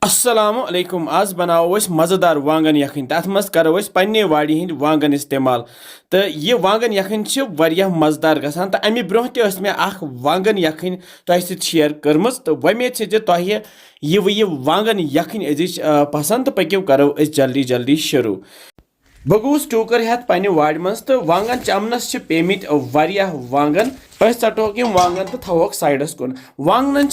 अस्सलामु अलैकुम आज बनाओ मज़ेदार वांगन यखन तथ मज करो पन्ने वाड़ी हिंद वांगन इस्तेमाल तो यह वांगन यखन वारियाह मज़ेदार गसान तो अमि ब्रोह ते मे वांगन यखन तह सत शेयर कर्म तो वमेद तह यह वांगन यखन अजिच पसंद तो पक्यो करो जल्दी जल्दी शुरू बह गोस टोकर हेत पन्ने वाड़ मज तो वांगन चमनस पेमित वारियाह वांगन षटोक यम वांगन तो थवोक साइडस कुन वांगन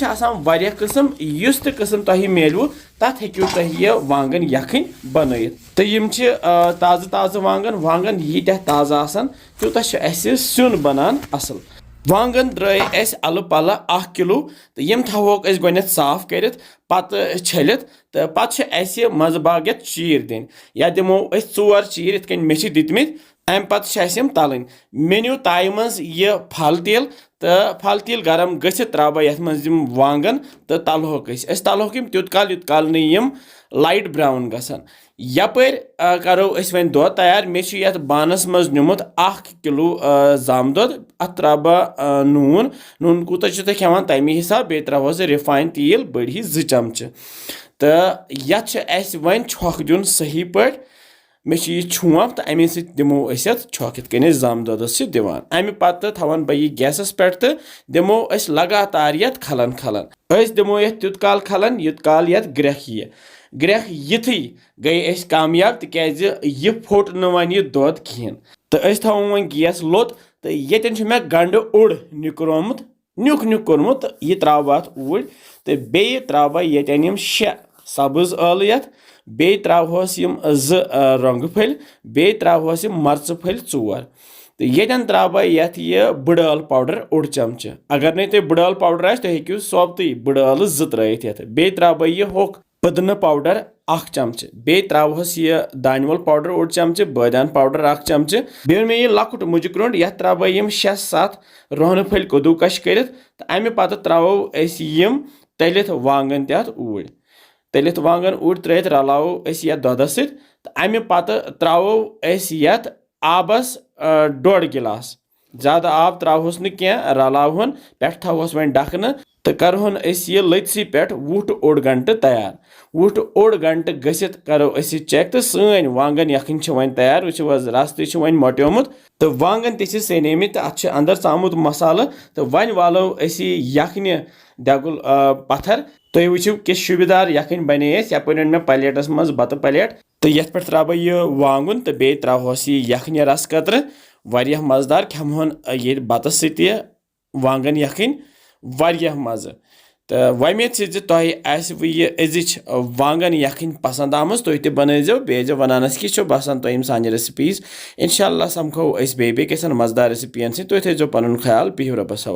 वारियाह किस्म युस ते किस्म तह मेलू तथ हेक्यू तह यह वांगन यखन बनयित तो यम ताज़ ताज़ वांगन वांगन यीत्याह ताज़ आसान त्यूतः स्यून बनान असल वांगन द्राय अल पल 1 किलो तो यम थवोक गोनेथ साफ करित पत छलित तो पत मज बाग चीर दिन या दिमो 4 चीर इत कन मे दितमित अम पत तलन मे न्यू ताय मज यह फल तेल तो फल तेल गरम गसित त्रा यथ मज वांगन तो तलहोक तलहोक तुत काल नम लाइट ब्राउन गसान यपर करो वन दो तैयार मे बानस मज निमुत 1 किलो जाम दोद अत त्रा नून नून कूत खेवान तमे हिसाब बे त्रोस रिफाइन तेल बड़ी 2 चमचे तो ये वन छोक दिन सही पे मे छोंप तो अमे दिमो छोक इत कन जाम दोदस दिवान अमे पत थवान बह यह गैसस पे तो दिमो लगातार ये खलन खलन दिमो ये तुत काल खलन युत काल ये ग्रेख ग्रेख यथी गई कामयाब तिकाज यह फोट वन यह दोद कहें तो थवो वन गैस लोत तो ये मे गंड ओड़ निकरोमुत न्युक न्युक कोर्मुत यह त्रा अत ऊर तो बे त्रा ये 6 सब्ज ٲलव यथ बे त्रोहस 2 रंग फल बे त्रोहस मर्च फल 4 तो ये त्रा यह बड़ ٲल पाउडर 1 चमचे अगर नहीं तुम बड़ ٲल पाउडर तुम हेक्यू सोबत बड़ ٲल 2 त्रित ये बे त्रा यह होक पुदन पाउडर 1 चमचे बे त्रोहस यह दानवल पाउडर 1 चमचे बादान पाउडर 1 चमचे बे मे यह लकुट मुज क्रोंड यह त्रा 6-7 रोहन फल कदूकश कर अमे पत त्रो तलित वांगन तथ ऊर तलित वांगन ऊर त्रित रलावो ये दोदस सत अमे पत त्रो ये आबस 1.5 गिलास ज्यादा आब त्रोहस न रलावन पे थवोस वन डखन तो करहोन यह लथसी पे 20-1 घंटे तैयार 20-1 घंटे गसित करो चेक तो सन वांगन यखन वन तैयार वो रस वन मोट्योमुत तो वांगन ते सनेमित अत अंदर चामुत मसाला तो वन वालो यखन दगुल पत्थर तुम वो किस शुबेदार यखन बने यप मे प्लेटस मज बत प्लेट तो ये पे त्रा यह वांगन तो बे त्रोहस यखन रस कतर वारियाह मजेदार खेमोन ये बतस सत्य वांगन यखन वारियाह मज़े तो वमेद तुह यह अजिच वांगन यखन पसंद आमज तुह ते बनजो बे वनानस कि बसान तुम सान रेसिपीज इंशाल्लाह समखो बे मजेदार रेसिपियन तुह थो पन ख्याल बिहु रबस हवाले।